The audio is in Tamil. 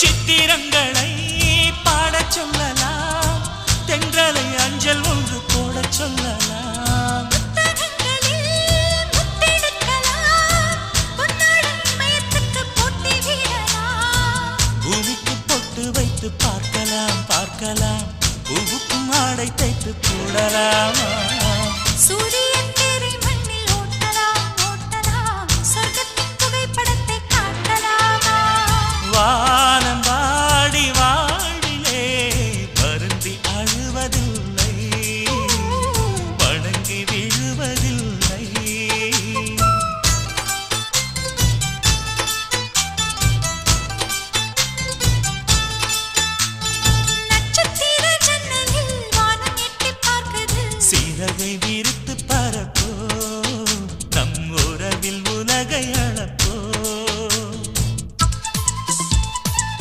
சித்திரங்களை பாடச் சொல்லலாம், தென்றலை அஞ்சல் ஒன்று போடச் சொல்லலாம். பூமிக்கு பொட்டு வைத்து பார்க்கலாம் பார்க்கலாம், பூவுக்கும் ஆடை தைத்து போடலாமா? சூரியன் தேரை மண்ணில் ஓட்டலாம் ஓட்டலாம், சொர்க்கத்தின் புகைப்படத்தை காட்டலாமா? வா